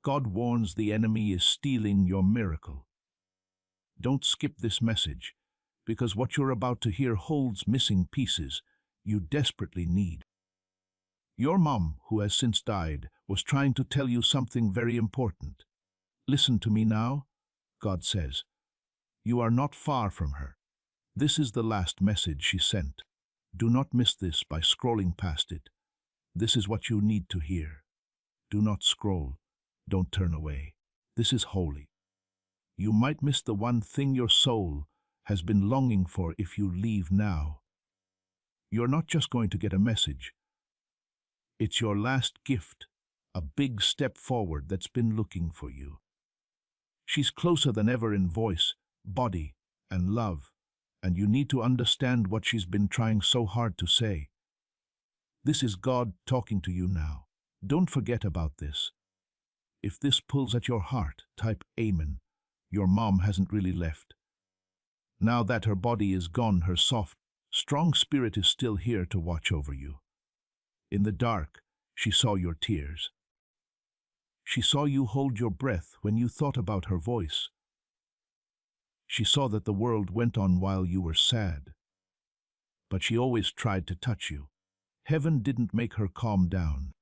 God warns the enemy is stealing your miracle. Don't skip this message, because what you're about to hear holds missing pieces you desperately need. Your mom, who has since died, was trying to tell you something very important. Listen to me now, God says. You are not far from her. This is the last message she sent. Do not miss this by scrolling past it. This is what you need to hear. Do not scroll. Don't turn away. This is holy. You might miss the one thing your soul has been longing for if you leave now. You're not just going to get a message. It's your last gift, a big step forward that's been looking for you. She's closer than ever in voice, body, and love, and you need to understand what she's been trying so hard to say. This is God talking to you now. Don't forget about this. If this pulls at your heart, type Amen. Your mom hasn't really left. Now that her body is gone, her soft, strong spirit is still here to watch over you. In the dark, she saw your tears. She saw you hold your breath when you thought about her voice. She saw that the world went on while you were sad. But she always tried to touch you. Heaven didn't make her calm down.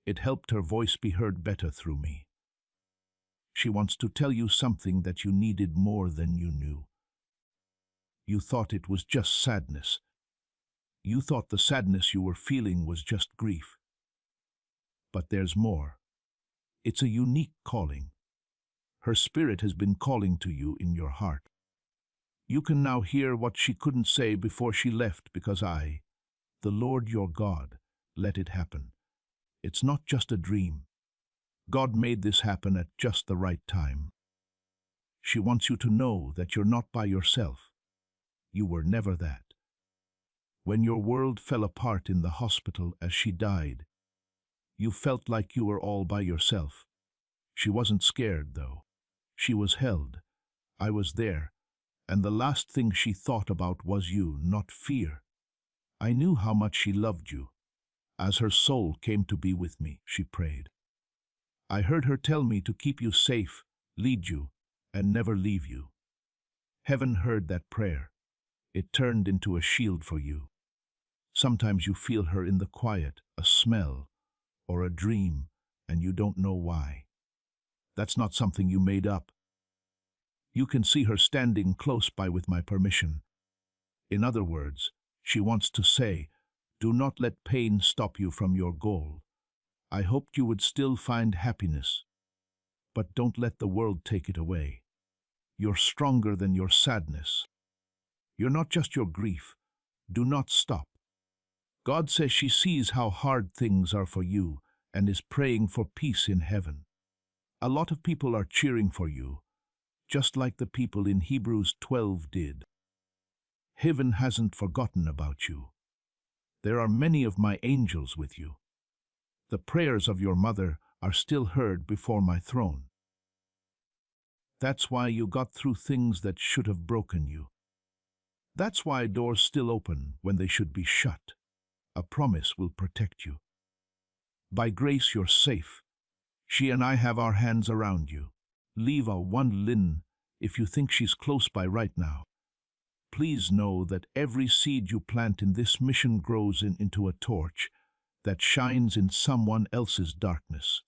It helped her voice be heard better through me. She wants to tell you something that you needed more than you knew. You thought it was just sadness. You thought the sadness you were feeling was just grief. But there's more. It's a unique calling. Her spirit has been calling to you in your heart. You can now hear what she couldn't say before she left because I, the Lord your God, let it happen. It's not just a dream. God made this happen at just the right time. She wants you to know that you're not by yourself. You were never that. When your world fell apart in the hospital as she died, you felt like you were all by yourself. She wasn't scared, though. She was held. I was there, and the last thing she thought about was you, not fear. I knew how much she loved you. As her soul came to be with me, she prayed. I heard her tell me to keep you safe, lead you, and never leave you. Heaven heard that prayer. It turned into a shield for you. Sometimes you feel her in the quiet, a smell, or a dream, and you don't know why. That's not something you made up. You can see her standing close by with my permission. In other words, she wants to say, do not let pain stop you from your goal. I hoped you would still find happiness, but don't let the world take it away. You're stronger than your sadness. You're not just your grief. Do not stop. God says she sees how hard things are for you and is praying for peace in heaven. A lot of people are cheering for you, just like the people in Hebrews 12 did. Heaven hasn't forgotten about you. There are many of my angels with you. The prayers of your mother are still heard before my throne. That's why you got through things that should have broken you. That's why doors still open when they should be shut. A promise will protect you. By grace you're safe. She and I have our hands around you. Leave a one Lin if you think she's close by right now. Please know that every seed you plant in this mission grows into a torch that shines in someone else's darkness.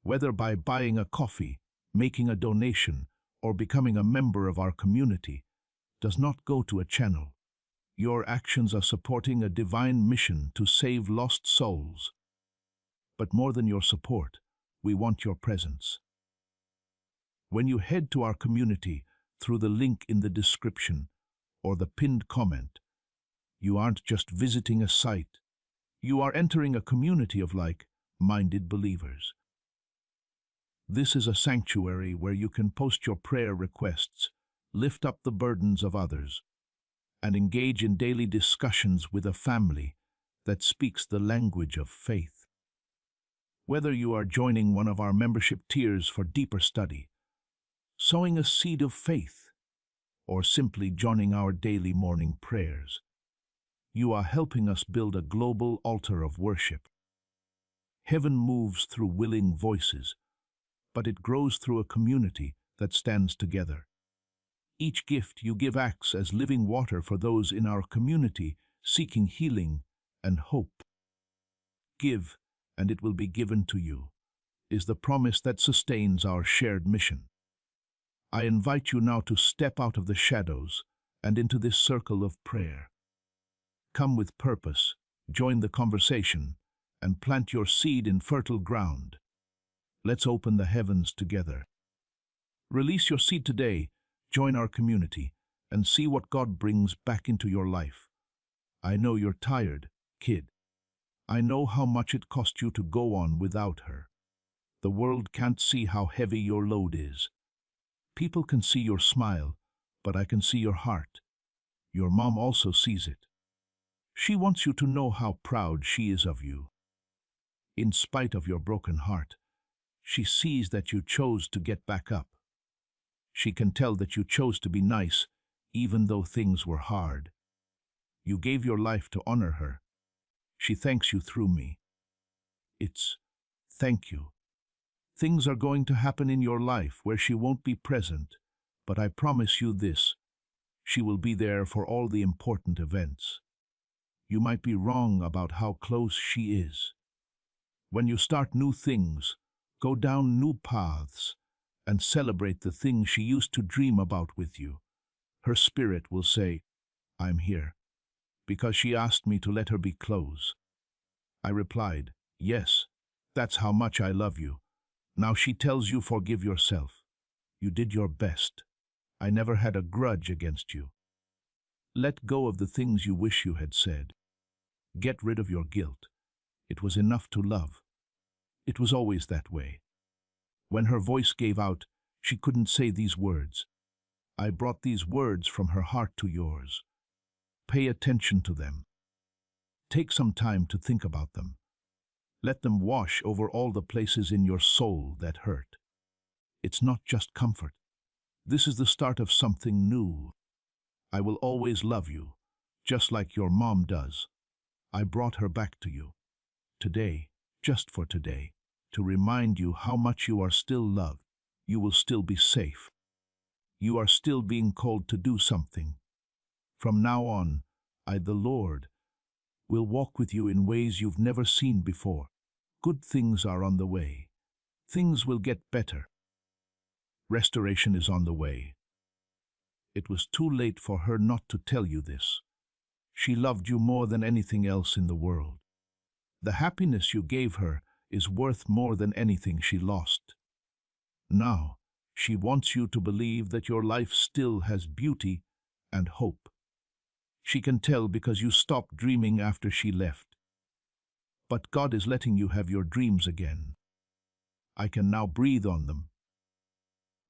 Whether by buying a coffee, making a donation, or becoming a member of our community, does not go to a channel. Your actions are supporting a divine mission to save lost souls. But more than your support, we want your presence. When you head to our community through the link in the description or the pinned comment, you aren't just visiting a site. You are entering a community of like-minded believers. This is a sanctuary where you can post your prayer requests, lift up the burdens of others, and engage in daily discussions with a family that speaks the language of faith. Whether you are joining one of our membership tiers for deeper study, sowing a seed of faith, or simply joining our daily morning prayers, you are helping us build a global altar of worship. Heaven moves through willing voices, but it grows through a community that stands together. Each gift you give acts as living water for those in our community seeking healing and hope. Give, and it will be given to you, is the promise that sustains our shared mission. I invite you now to step out of the shadows and into this circle of prayer. Come with purpose, join the conversation, and plant your seed in fertile ground. Let's open the heavens together. Release your seed today, join our community, and see what God brings back into your life. I know you're tired, kid. I know how much it cost you to go on without her. The world can't see how heavy your load is. People can see your smile, but I can see your heart. Your mom also sees it. She wants you to know how proud she is of you. In spite of your broken heart, she sees that you chose to get back up. She can tell that you chose to be nice, even though things were hard. You gave your life to honor her. She thanks you through me. It's thank you. Things are going to happen in your life where she won't be present, but I promise you this, she will be there for all the important events. You might be wrong about how close she is. When you start new things, go down new paths, and celebrate the things she used to dream about with you, her spirit will say, I'm here, because she asked me to let her be close. I replied, yes, that's how much I love you. Now she tells you forgive yourself. You did your best. I never had a grudge against you. Let go of the things you wish you had said. Get rid of your guilt. It was enough to love. It was always that way. When her voice gave out, she couldn't say these words. I brought these words from her heart to yours. Pay attention to them. Take some time to think about them. Let them wash over all the places in your soul that hurt. It's not just comfort. This is the start of something new. I will always love you, just like your mom does. I brought her back to you. Today, just for today, to remind you how much you are still loved. You will still be safe. You are still being called to do something. From now on, I, the Lord, will walk with you in ways you've never seen before. Good things are on the way. Things will get better. Restoration is on the way. It was too late for her not to tell you this. She loved you more than anything else in the world. The happiness you gave her is worth more than anything she lost. Now, she wants you to believe that your life still has beauty and hope. She can tell because you stopped dreaming after she left. But God is letting you have your dreams again. I can now breathe on them.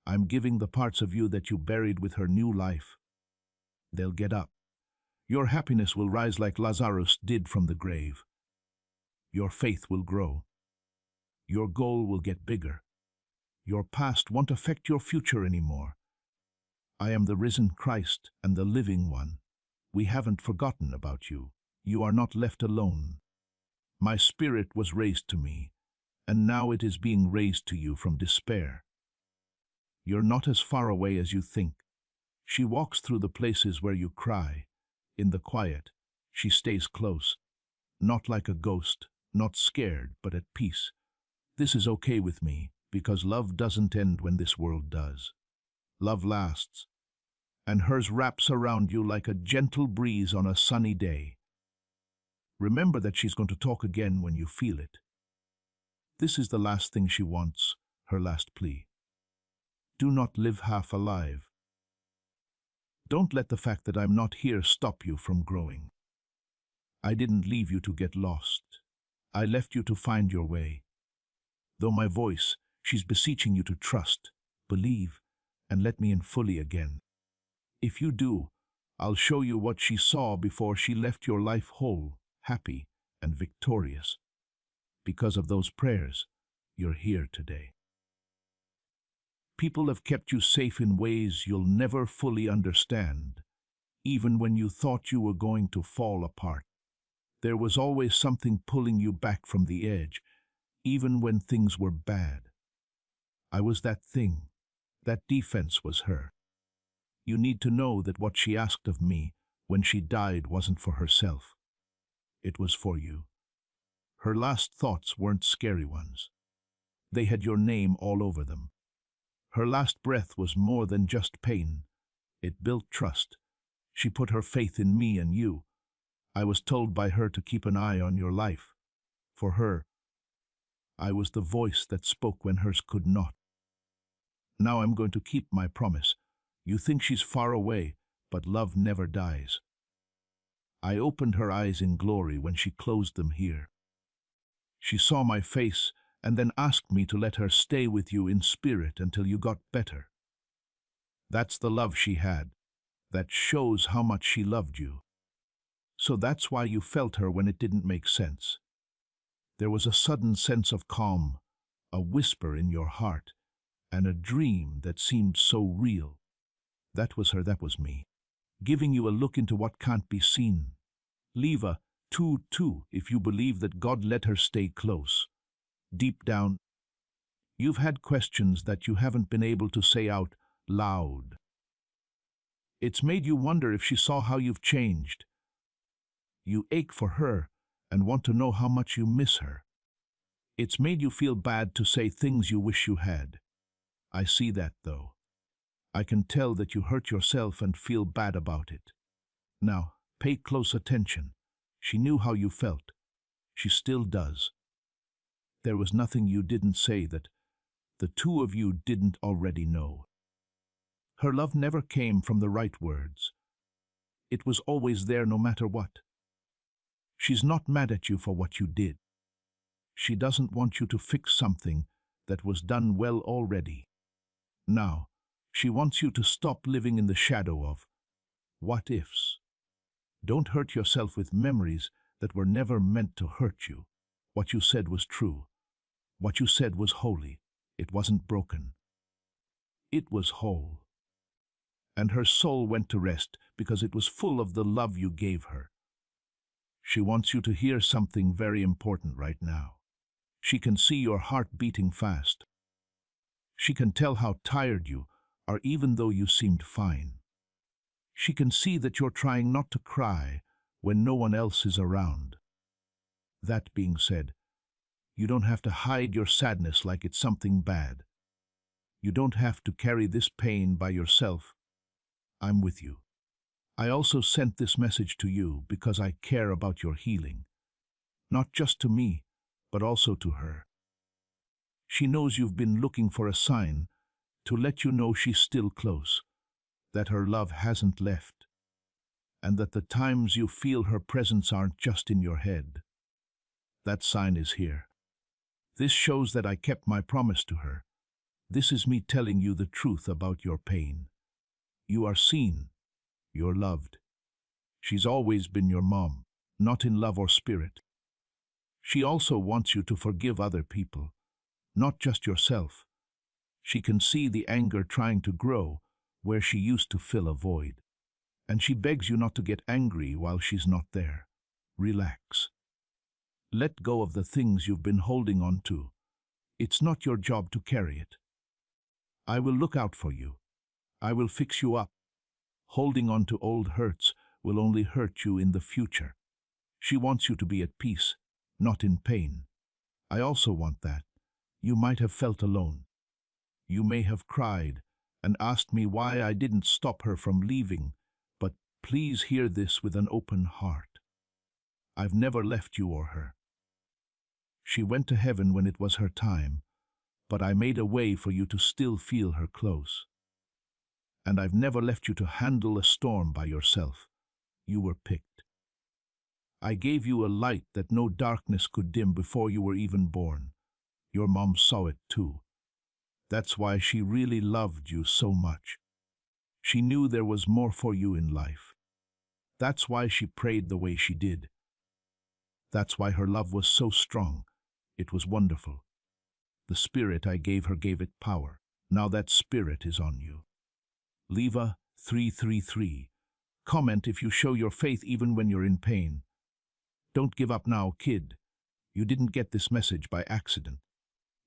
I'm giving the parts of you that you buried with her new life. They'll get up. Your happiness will rise like Lazarus did from the grave. Your faith will grow. Your goal will get bigger. Your past won't affect your future anymore. I am the risen Christ and the living one. We haven't forgotten about you. You are not left alone. My spirit was raised to me, and now it is being raised to you from despair. You're not as far away as you think. She walks through the places where you cry. In the quiet, she stays close. Not like a ghost, not scared, but at peace. This is okay with me, because love doesn't end when this world does. Love lasts, and hers wraps around you like a gentle breeze on a sunny day. Remember that she's going to talk again when you feel it. This is the last thing she wants, her last plea. Do not live half alive. Don't let the fact that I'm not here stop you from growing. I didn't leave you to get lost. I left you to find your way. Though my voice, she's beseeching you to trust, believe, and let me in fully again. If you do, I'll show you what she saw before she left your life whole, happy, and victorious. Because of those prayers, you're here today. People have kept you safe in ways you'll never fully understand, even when you thought you were going to fall apart. There was always something pulling you back from the edge, even when things were bad. I was that thing. That defense was her. You need to know that what she asked of me when she died wasn't for herself. It was for you. Her last thoughts weren't scary ones. They had your name all over them. Her last breath was more than just pain. It built trust. She put her faith in me and you. I was told by her to keep an eye on your life. For her, I was the voice that spoke when hers could not. Now I'm going to keep my promise. You think she's far away, but love never dies. I opened her eyes in glory when she closed them here. She saw my face and then asked me to let her stay with you in spirit until you got better. That's the love she had. That shows how much she loved you. So that's why you felt her when it didn't make sense. There was a sudden sense of calm, a whisper in your heart, and a dream that seemed so real. That was her, that was me, giving you a look into what can't be seen. Leave a 2-2 if you believe that God let her stay close. Deep down, you've had questions that you haven't been able to say out loud. It's made you wonder if she saw how you've changed. You ache for her and want to know how much you miss her. It's made you feel bad to say things you wish you had. I see that, though. I can tell that you hurt yourself and feel bad about it. Now, pay close attention. She knew how you felt. She still does. There was nothing you didn't say that the two of you didn't already know. Her love never came from the right words. It was always there no matter what. She's not mad at you for what you did. She doesn't want you to fix something that was done well already. Now, she wants you to stop living in the shadow of what ifs. Don't hurt yourself with memories that were never meant to hurt you. What you said was true. What you said was holy. It wasn't broken. It was whole. And her soul went to rest because it was full of the love you gave her. She wants you to hear something very important right now. She can see your heart beating fast. She can tell how tired you are even though you seemed fine. She can see that you're trying not to cry when no one else is around. That being said, you don't have to hide your sadness like it's something bad. You don't have to carry this pain by yourself. I'm with you. I also sent this message to you because I care about your healing. Not just to me, but also to her. She knows you've been looking for a sign to let you know she's still close, that her love hasn't left, and that the times you feel her presence aren't just in your head. That sign is here. This shows that I kept my promise to her. This is me telling you the truth about your pain. You are seen. You're loved. She's always been your mom, not in love or spirit. She also wants you to forgive other people, not just yourself. She can see the anger trying to grow where she used to fill a void. And she begs you not to get angry while she's not there. Relax. Let go of the things you've been holding on to. It's not your job to carry it. I will look out for you. I will fix you up. Holding on to old hurts will only hurt you in the future. She wants you to be at peace, not in pain. I also want that. You might have felt alone. You may have cried and asked me why I didn't stop her from leaving, but please hear this with an open heart. I've never left you or her. She went to heaven when it was her time, but I made a way for you to still feel her close. And I've never left you to handle a storm by yourself. You were picked. I gave you a light that no darkness could dim before you were even born. Your mom saw it too. That's why she really loved you so much. She knew there was more for you in life. That's why she prayed the way she did. That's why her love was so strong. It was wonderful. The spirit I gave her gave it power. Now that spirit is on you. Leva 333. Comment if you show your faith even when you're in pain. Don't give up now, kid. You didn't get this message by accident.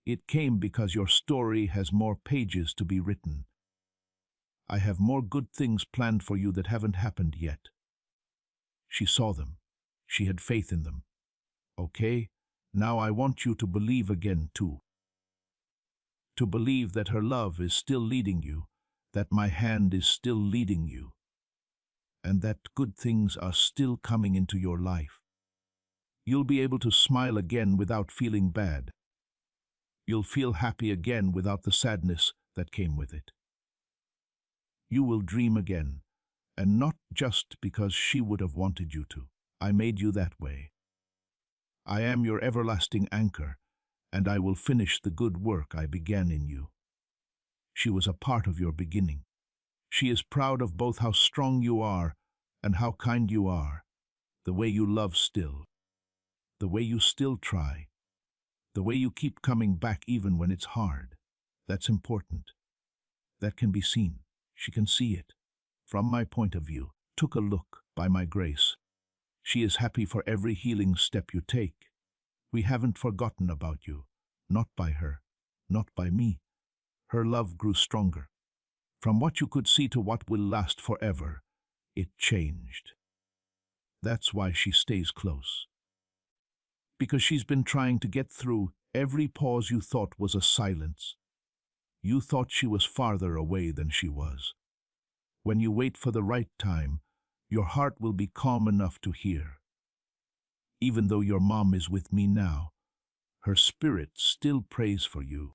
It came because your story has more pages to be written. I have more good things planned for you that haven't happened yet. She saw them. She had faith in them. Okay, now I want you to believe again too. To believe that her love is still leading you, that my hand is still leading you, and that good things are still coming into your life. You'll be able to smile again without feeling bad. You'll feel happy again without the sadness that came with it. You will dream again, and not just because she would have wanted you to. I made you that way. I am your everlasting anchor, and I will finish the good work I began in you. She was a part of your beginning. She is proud of both how strong you are and how kind you are, the way you love still, the way you still try, the way you keep coming back even when it's hard. That's important. That can be seen. She can see it. From my point of view, took a look by my grace. She is happy for every healing step you take. We haven't forgotten about you, not by her, not by me. Her love grew stronger. From what you could see to what will last forever, it changed. That's why she stays close. Because she's been trying to get through every pause you thought was a silence. You thought she was farther away than she was. When you wait for the right time, your heart will be calm enough to hear. Even though your mom is with me now, her spirit still prays for you.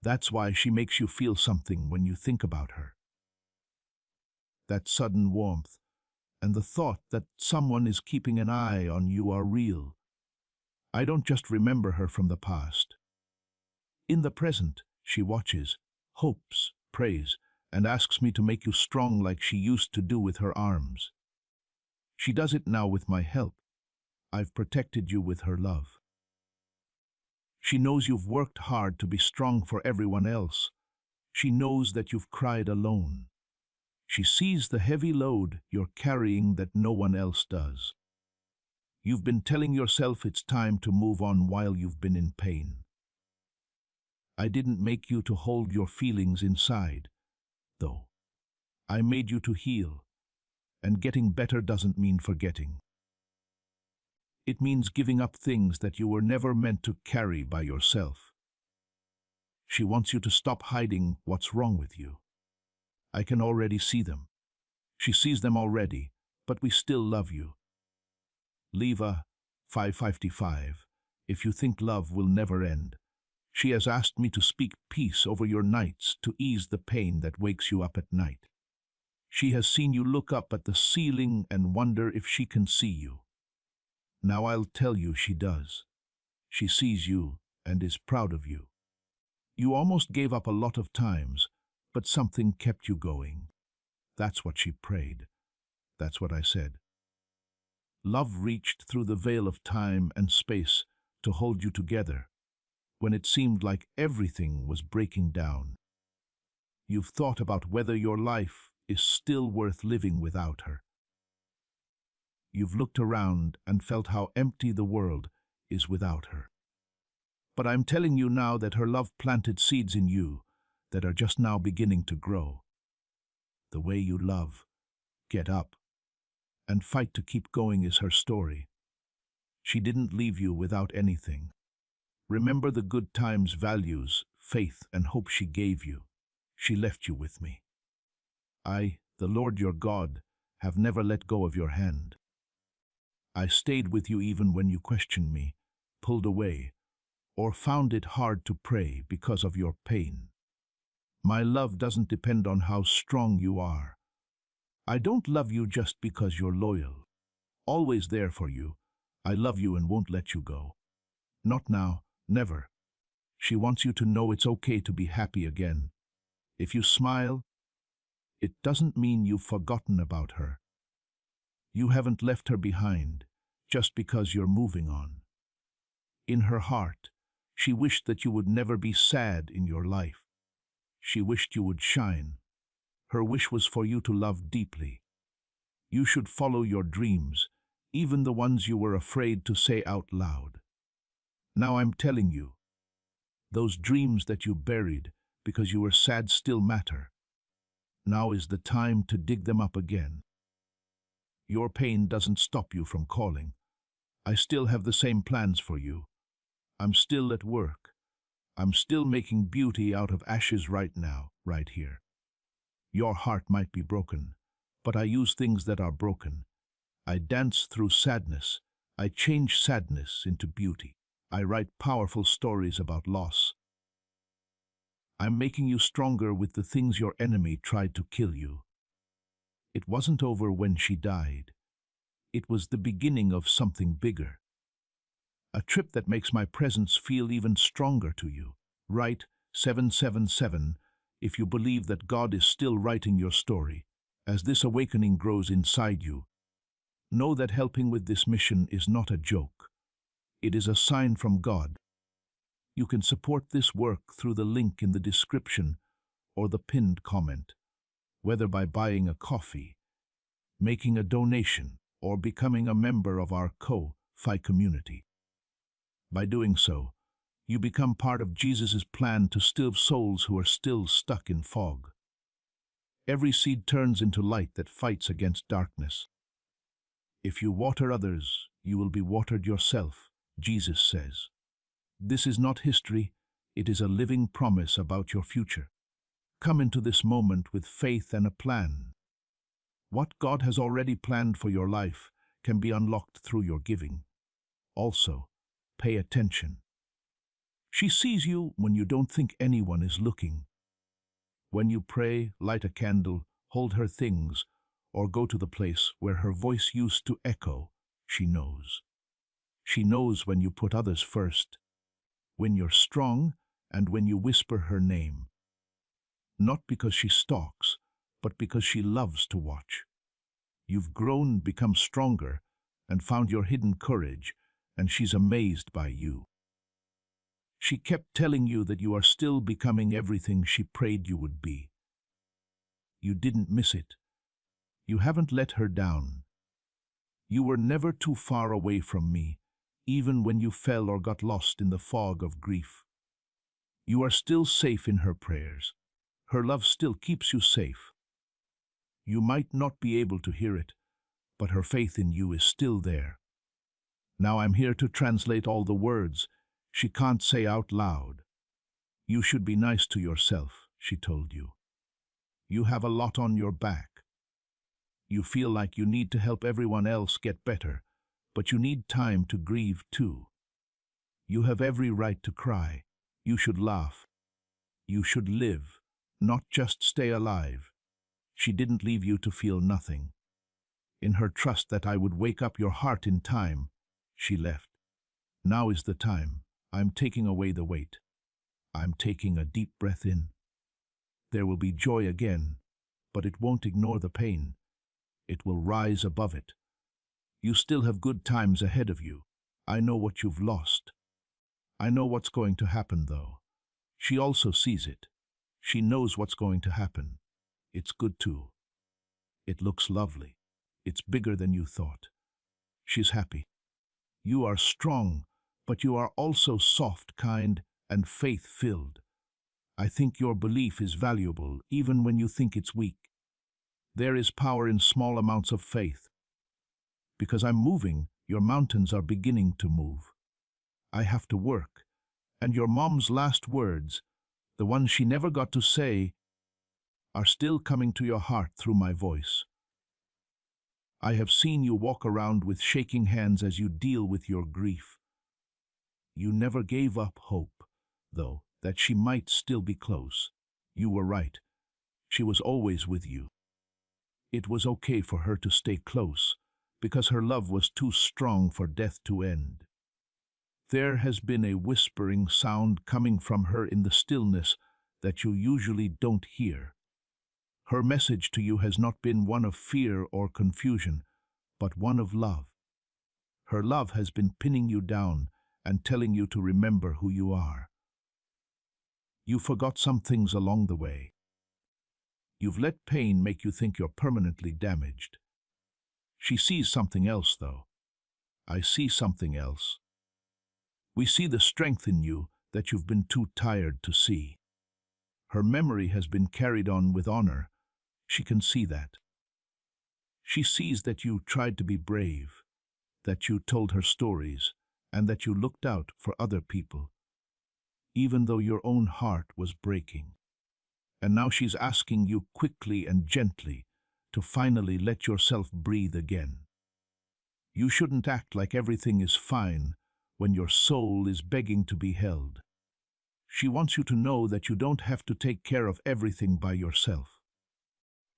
That's why she makes you feel something when you think about her. That sudden warmth and the thought that someone is keeping an eye on you are real. I don't just remember her from the past. In the present, she watches, hopes, prays, and asks me to make you strong like she used to do with her arms. She does it now with my help. I've protected you with her love. She knows you've worked hard to be strong for everyone else. She knows that you've cried alone. She sees the heavy load you're carrying that no one else does. You've been telling yourself it's time to move on while you've been in pain. I didn't make you to hold your feelings inside, though. I made you to heal, and getting better doesn't mean forgetting. It means giving up things that you were never meant to carry by yourself. She wants you to stop hiding what's wrong with you. I can already see them. She sees them already, but we still love you. Leva 555, if you think love will never end. She has asked me to speak peace over your nights to ease the pain that wakes you up at night. She has seen you look up at the ceiling and wonder if she can see you. Now I'll tell you she does. She sees you and is proud of you. You almost gave up a lot of times, but something kept you going. That's what she prayed. That's what I said. Love reached through the veil of time and space to hold you together when it seemed like everything was breaking down. You've thought about whether your life is still worth living without her. You've looked around and felt how empty the world is without her. But I'm telling you now that her love planted seeds in you that are just now beginning to grow. The way you love, get up, and fight to keep going is her story. She didn't leave you without anything. Remember the good times, values, faith, and hope she gave you. She left you with me. I, the Lord your God, have never let go of your hand. I stayed with you even when you questioned me, pulled away, or found it hard to pray because of your pain. My love doesn't depend on how strong you are. I don't love you just because you're loyal. Always there for you. I love you and won't let you go. Not now, never. She wants you to know it's okay to be happy again. If you smile, it doesn't mean you've forgotten about her. You haven't left her behind just because you're moving on. In her heart, she wished that you would never be sad in your life. She wished you would shine. Her wish was for you to love deeply. You should follow your dreams, even the ones you were afraid to say out loud. Now I'm telling you, those dreams that you buried because you were sad still matter. Now is the time to dig them up again. Your pain doesn't stop you from calling. I still have the same plans for you. I'm still at work. I'm still making beauty out of ashes right now, right here. Your heart might be broken, but I use things that are broken. I dance through sadness. I change sadness into beauty. I write powerful stories about loss. I'm making you stronger with the things your enemy tried to kill you. It wasn't over when she died. It was the beginning of something bigger. A trip that makes my presence feel even stronger to you. Write 777 if you believe that God is still writing your story. As this awakening grows inside you, know that helping with this mission is not a joke. It is a sign from God. You can support this work through the link in the description or the pinned comment, whether by buying a coffee, making a donation, or becoming a member of our Ko-Fi community. By doing so, you become part of Jesus' plan to still souls who are still stuck in fog. Every seed turns into light that fights against darkness. If you water others, you will be watered yourself, Jesus says. This is not history, it is a living promise about your future. Come into this moment with faith and a plan. What God has already planned for your life can be unlocked through your giving. Also, pay attention. She sees you when you don't think anyone is looking. When you pray, light a candle, hold her things, or go to the place where her voice used to echo, she knows. She knows when you put others first, when you're strong, and when you whisper her name. Not because she stalks, but because she loves to watch. You've grown, become stronger, and found your hidden courage, and she's amazed by you. She kept telling you that you are still becoming everything she prayed you would be. You didn't miss it. You haven't let her down. You were never too far away from me, even when you fell or got lost in the fog of grief. You are still safe in her prayers. Her love still keeps you safe. You might not be able to hear it, but her faith in you is still there. Now I'm here to translate all the words she can't say out loud. You should be nice to yourself, she told you. You have a lot on your back. You feel like you need to help everyone else get better, but you need time to grieve too. You have every right to cry. You should laugh. You should live, not just stay alive. She didn't leave you to feel nothing. In her trust that I would wake up your heart in time, she left. Now is the time. I'm taking away the weight. I'm taking a deep breath in. There will be joy again, but it won't ignore the pain. It will rise above it. You still have good times ahead of you. I know what you've lost. I know what's going to happen, though. She also sees it. She knows what's going to happen. It's good too. It looks lovely. It's bigger than you thought. She's happy. You are strong, but you are also soft, kind, and faith-filled. I think your belief is valuable, even when you think it's weak. There is power in small amounts of faith. Because I'm moving, your mountains are beginning to move. I have to work, and your mom's last words, the ones she never got to say, are still coming to your heart through my voice. I have seen you walk around with shaking hands as you deal with your grief. You never gave up hope, though, that she might still be close. You were right. She was always with you. It was okay for her to stay close, because her love was too strong for death to end. There has been a whispering sound coming from her in the stillness that you usually don't hear. Her message to you has not been one of fear or confusion, but one of love. Her love has been pinning you down and telling you to remember who you are. You forgot some things along the way. You've let pain make you think you're permanently damaged. She sees something else, though. I see something else. We see the strength in you that you've been too tired to see. Her memory has been carried on with honor. She can see that. She sees that you tried to be brave, that you told her stories, and that you looked out for other people, even though your own heart was breaking. And now she's asking you quickly and gently to finally let yourself breathe again. You shouldn't act like everything is fine when your soul is begging to be held. She wants you to know that you don't have to take care of everything by yourself.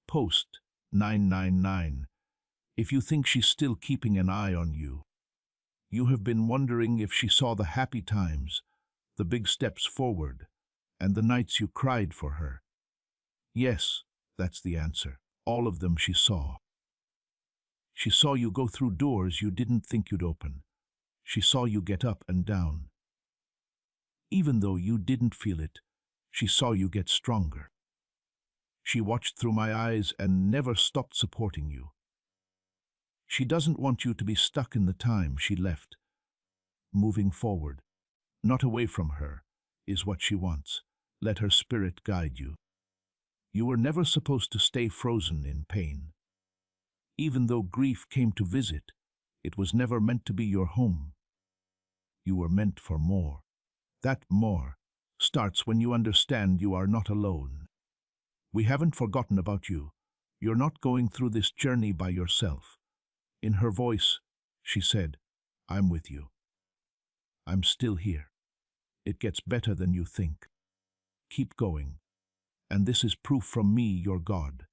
Post 999 if you think she's still keeping an eye on you. You have been wondering if she saw the happy times, the big steps forward, and the nights you cried for her. Yes, that's the answer. All of them she saw. She saw you go through doors you didn't think you'd open. She saw you get up and down. Even though you didn't feel it, she saw you get stronger. She watched through my eyes and never stopped supporting you. She doesn't want you to be stuck in the time she left. Moving forward, not away from her, is what she wants. Let her spirit guide you. You were never supposed to stay frozen in pain. Even though grief came to visit, it was never meant to be your home. You were meant for more. That more starts when you understand you are not alone. We haven't forgotten about you. You're not going through this journey by yourself. In her voice, she said, I'm with you. I'm still here. It gets better than you think. Keep going. And this is proof from me, your God.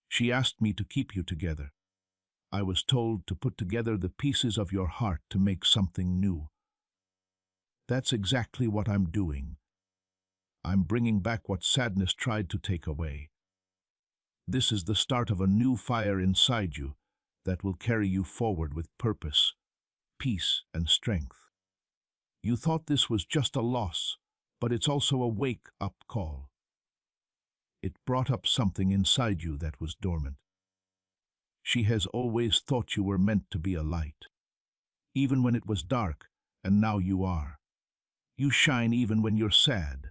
She asked me to keep you together. I was told to put together the pieces of your heart to make something new. That's exactly what I'm doing. I'm bringing back what sadness tried to take away. This is the start of a new fire inside you that will carry you forward with purpose, peace, and strength. You thought this was just a loss, but it's also a wake-up call. It brought up something inside you that was dormant. She has always thought you were meant to be a light, even when it was dark, and now you are. You shine even when you're sad.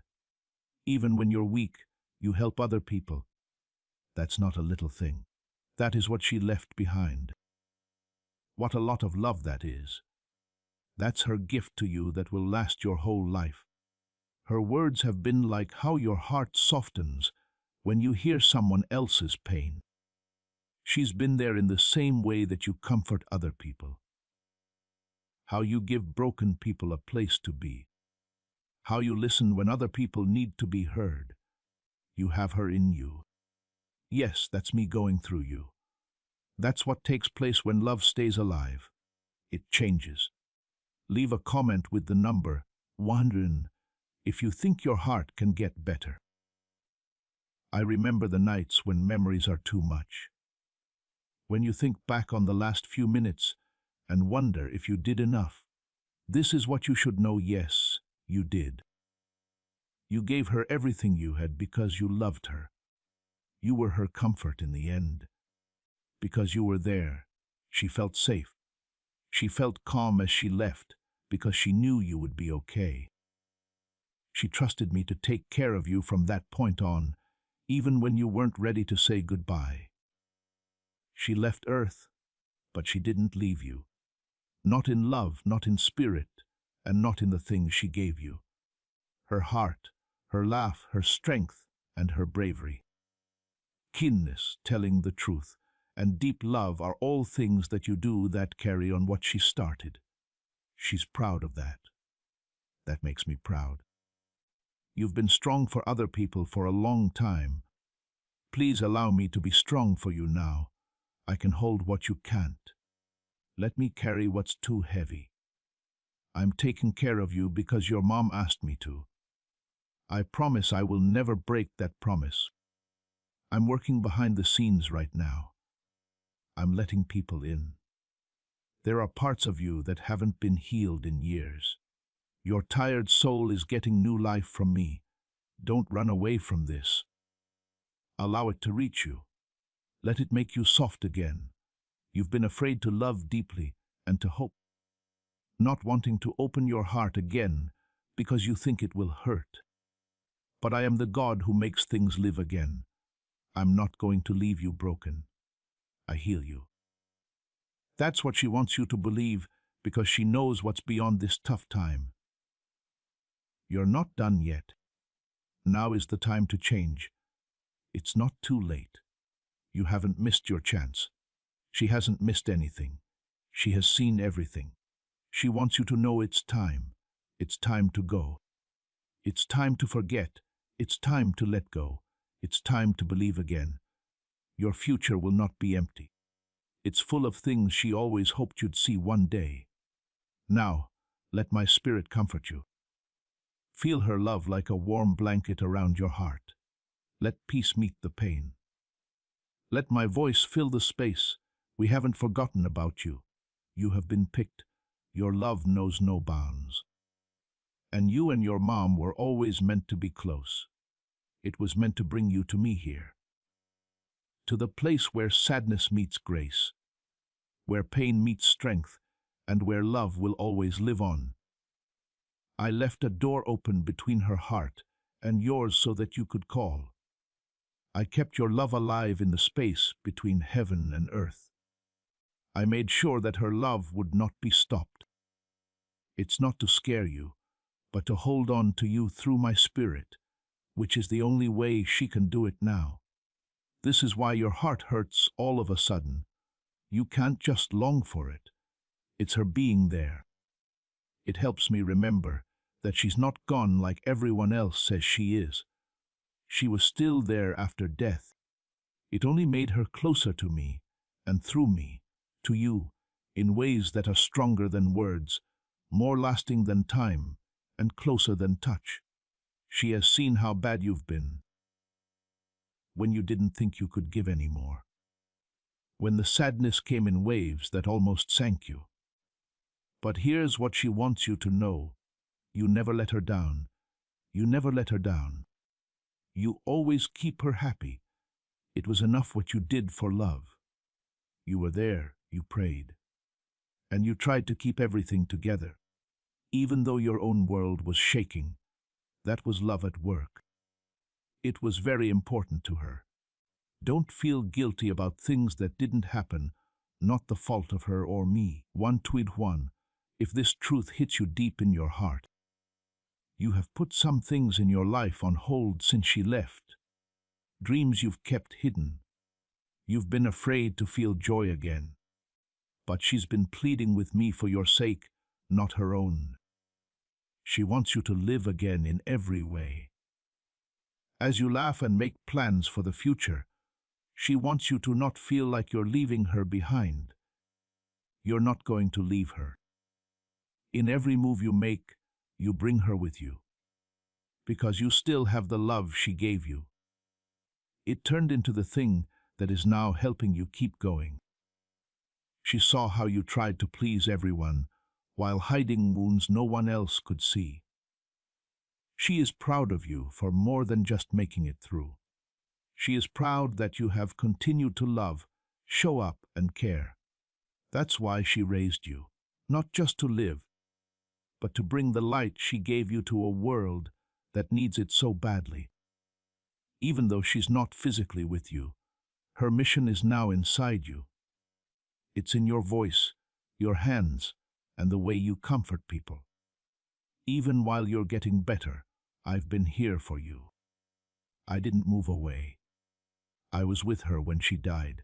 Even when you're weak, you help other people. That's not a little thing. That is what she left behind. What a lot of love that is. That's her gift to you that will last your whole life. Her words have been like how your heart softens when you hear someone else's pain. She's been there in the same way that you comfort other people. How you give broken people a place to be. How you listen when other people need to be heard. You have her in you. Yes, that's me going through you. That's what takes place when love stays alive. It changes. Leave a comment with the number 100 if you think your heart can get better. I remember the nights when memories are too much. When you think back on the last few minutes and wonder if you did enough. This is what you should know. Yes, you did. You gave her everything you had because you loved her. You were her comfort in the end. Because you were there, she felt safe. She felt calm as she left because she knew you would be okay. She trusted me to take care of you from that point on, even when you weren't ready to say goodbye. She left Earth, but she didn't leave you. Not in love, not in spirit, and not in the things she gave you. Her heart, her laugh, her strength, and her bravery. Keenness, telling the truth, and deep love are all things that you do that carry on what she started. She's proud of that. That makes me proud. You've been strong for other people for a long time. Please allow me to be strong for you now. I can hold what you can't. Let me carry what's too heavy. I'm taking care of you because your mom asked me to. I promise I will never break that promise. I'm working behind the scenes right now. I'm letting people in. There are parts of you that haven't been healed in years. Your tired soul is getting new life from me. Don't run away from this. Allow it to reach you. Let it make you soft again. You've been afraid to love deeply and to hope. not wanting to open your heart again because you think it will hurt. But I am the God who makes things live again. I'm not going to leave you broken. I heal you. That's what she wants you to believe because she knows what's beyond this tough time. You're not done yet. Now is the time to change. It's not too late. You haven't missed your chance. She hasn't missed anything. She has seen everything. She wants you to know it's time. It's time to go. It's time to forget. It's time to let go. It's time to believe again. Your future will not be empty. It's full of things she always hoped you'd see one day. Now, let my spirit comfort you. Feel her love like a warm blanket around your heart. Let peace meet the pain. Let my voice fill the space. We haven't forgotten about you. You have been picked. Your love knows no bounds. And you and your mom were always meant to be close. It was meant to bring you to me here. To the place where sadness meets grace, where pain meets strength, and where love will always live on. I left a door open between her heart and yours so that you could call. I kept your love alive in the space between heaven and earth. I made sure that her love would not be stopped. It's not to scare you, but to hold on to you through my spirit, which is the only way she can do it now. This is why your heart hurts all of a sudden. You can't just long for it. It's her being there. It helps me remember that she's not gone like everyone else says she is. She was still there after death. It only made her closer to me, and through me, to you, in ways that are stronger than words, more lasting than time, and closer than touch. She has seen how bad you've been, when you didn't think you could give any more, when the sadness came in waves that almost sank you. But here's what she wants you to know. You never let her down. You never let her down. You always keep her happy. It was enough what you did for love. You were there, you prayed, and you tried to keep everything together. Even though your own world was shaking, that was love at work. It was very important to her. Don't feel guilty about things that didn't happen, not the fault of her or me. 1:1. If this truth hits you deep in your heart, you have put some things in your life on hold since she left. Dreams you've kept hidden. You've been afraid to feel joy again. But she's been pleading with me for your sake, not her own. She wants you to live again in every way. As you laugh and make plans for the future, she wants you to not feel like you're leaving her behind. You're not going to leave her. In every move you make, you bring her with you, because you still have the love she gave you. It turned into the thing that is now helping you keep going. She saw how you tried to please everyone while hiding wounds no one else could see. She is proud of you for more than just making it through. She is proud that you have continued to love, show up, and care. That's why she raised you, not just to live, but to bring the light she gave you to a world that needs it so badly. Even though she's not physically with you, her mission is now inside you. It's in your voice, your hands, and the way you comfort people. Even while you're getting better, I've been here for you. I didn't move away. I was with her when she died.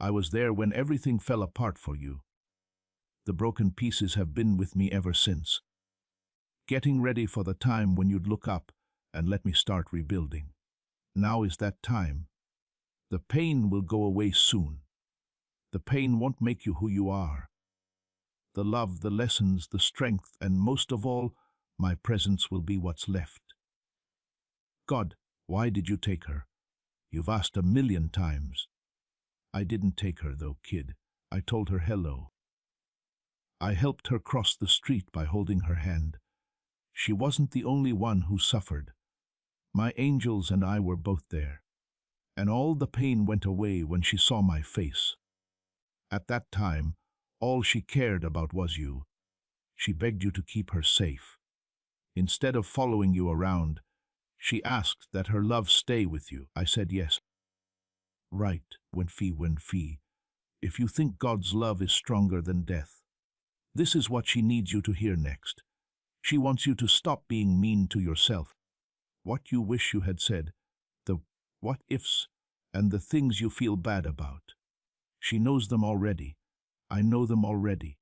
I was there when everything fell apart for you. The broken pieces have been with me ever since, getting ready for the time when you'd look up and let me start rebuilding. Now is that time. The pain will go away soon. The pain won't make you who you are. The love, the lessons, the strength, and most of all, my presence will be what's left. God, why did you take her? You've asked 1,000,000 times. I didn't take her though, kid. I told her hello. I helped her cross the street by holding her hand. She wasn't the only one who suffered. My angels and I were both there. And all the pain went away when she saw my face. At that time, all she cared about was you. She begged you to keep her safe. Instead of following you around, she asked that her love stay with you. I said yes. Right, Winfie. If you think God's love is stronger than death, this is what she needs you to hear next. She wants you to stop being mean to yourself. What you wish you had said, the what-ifs, and the things you feel bad about. She knows them already. I know them already.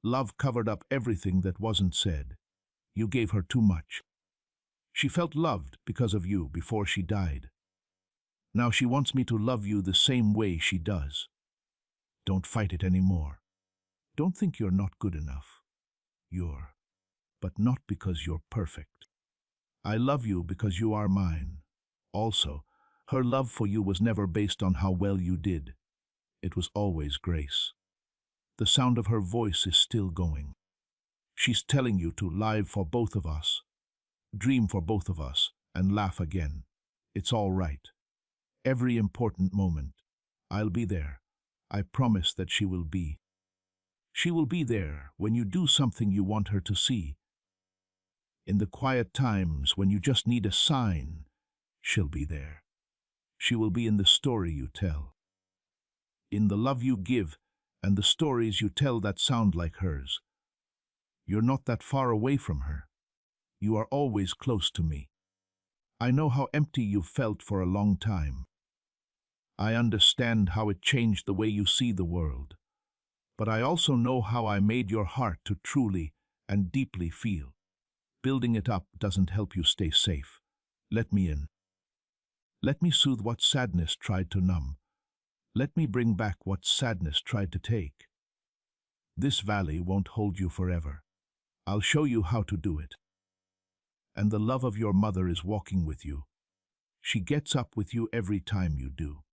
Love covered up everything that wasn't said. You gave her too much. She felt loved because of you before she died. Now she wants me to love you the same way she does. Don't fight it anymore. Don't think you're not good enough. But not because you're perfect. I love you because you are mine. Also, her love for you was never based on how well you did. It was always grace. The sound of her voice is still going. She's telling you to live for both of us, dream for both of us, and laugh again. It's all right. Every important moment, I'll be there. I promise that she will be. She will be there when you do something you want her to see. In the quiet times when you just need a sign, she'll be there. She will be in the story you tell, in the love you give, and the stories you tell that sound like hers. You're not that far away from her. You are always close to me. I know how empty you've felt for a long time. I understand how it changed the way you see the world. But I also know how I made your heart to truly and deeply feel. Building it up doesn't help you stay safe. Let me in. Let me soothe what sadness tried to numb. Let me bring back what sadness tried to take. This valley won't hold you forever. I'll show you how to do it. And the love of your mother is walking with you. She gets up with you every time you do.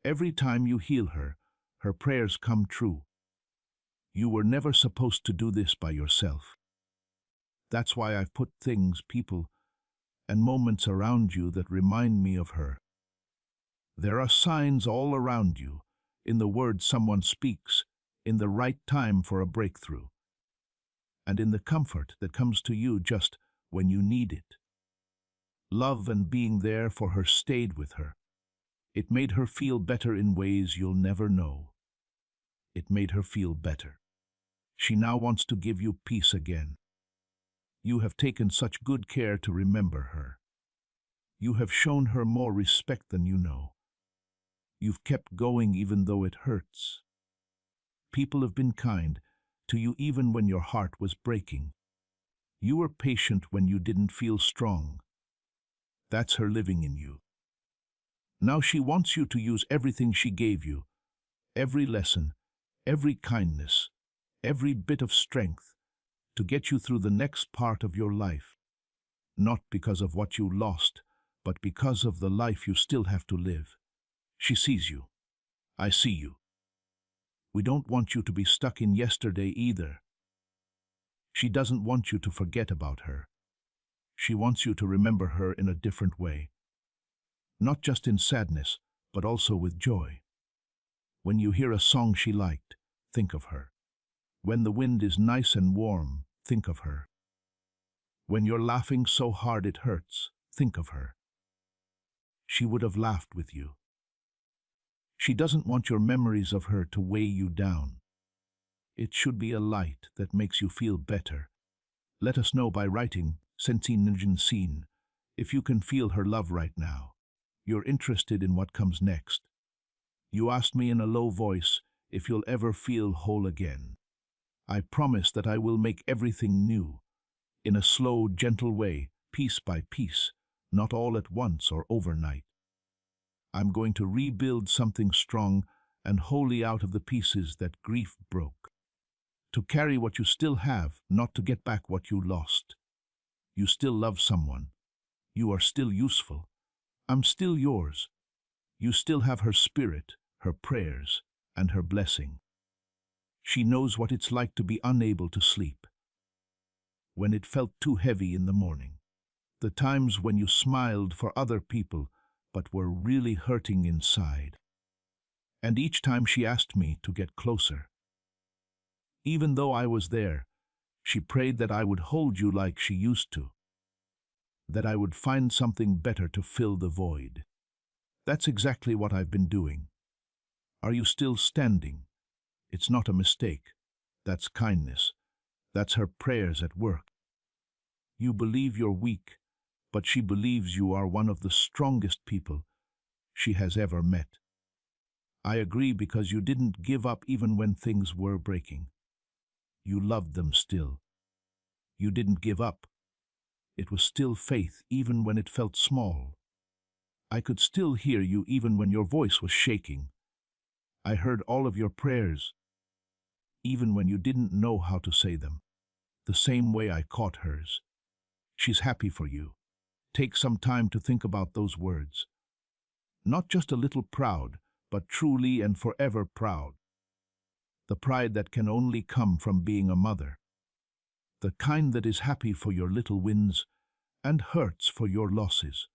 Every time you heal her, her prayers come true. You were never supposed to do this by yourself. That's why I've put things, people, and moments around you that remind me of her. There are signs all around you, in the words someone speaks, in the right time for a breakthrough, and in the comfort that comes to you just when you need it. Love and being there for her stayed with her. It made her feel better in ways you'll never know. It made her feel better. She now wants to give you peace again. You have taken such good care to remember her. You have shown her more respect than you know. You've kept going even though it hurts. People have been kind to you even when your heart was breaking. You were patient when you didn't feel strong. That's her living in you. Now she wants you to use everything she gave you, every lesson, every kindness, every bit of strength, to get you through the next part of your life. Not because of what you lost, but because of the life you still have to live. She sees you. I see you. We don't want you to be stuck in yesterday either. She doesn't want you to forget about her. She wants you to remember her in a different way. Not just in sadness, but also with joy. When you hear a song she liked, think of her. When the wind is nice and warm, think of her. When you're laughing so hard it hurts, think of her. She would have laughed with you. She doesn't want your memories of her to weigh you down. It should be a light that makes you feel better. Let us know by writing Sentin if you can feel her love right now. You're interested in what comes next. You asked me in a low voice if you'll ever feel whole again. I promise that I will make everything new, in a slow, gentle way, piece by piece, not all at once or overnight. I'm going to rebuild something strong and wholly out of the pieces that grief broke. To carry what you still have, not to get back what you lost. You still love someone. You are still useful. I'm still yours. You still have her spirit, her prayers, and her blessing. She knows what it's like to be unable to sleep. When it felt too heavy in the morning. The times when you smiled for other people, but were really hurting inside. And each time she asked me to get closer. Even though I was there, she prayed that I would hold you like she used to, that I would find something better to fill the void. That's exactly what I've been doing. Are you still standing? It's not a mistake. That's kindness. That's her prayers at work. You believe you're weak, but she believes you are one of the strongest people she has ever met. I agree because you didn't give up even when things were breaking. You loved them still. You didn't give up. It was still faith even when it felt small. I could still hear you even when your voice was shaking. I heard all of your prayers, even when you didn't know how to say them. The same way I caught hers. She's happy for you. Take some time to think about those words. Not just a little proud, but truly and forever proud. The pride that can only come from being a mother. The kind that is happy for your little wins and hurts for your losses.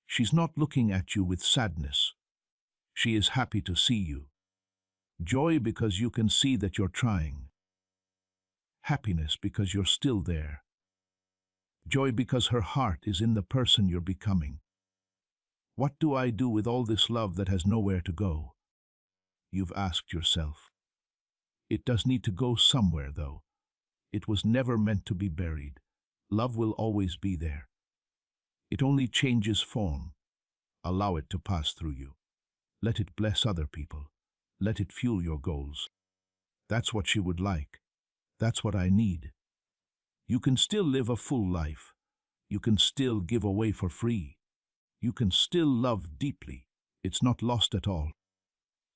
She's not looking at you with sadness. She is happy to see you. Joy because you can see that you're trying. Happiness because you're still there. Joy because her heart is in the person you're becoming. What do I do with all this love that has nowhere to go? You've asked yourself. It does need to go somewhere, though. It was never meant to be buried. Love will always be there. It only changes form. Allow it to pass through you. Let it bless other people. Let it fuel your goals. That's what she would like. That's what I need. You can still live a full life. You can still give away for free. You can still love deeply. It's not lost at all.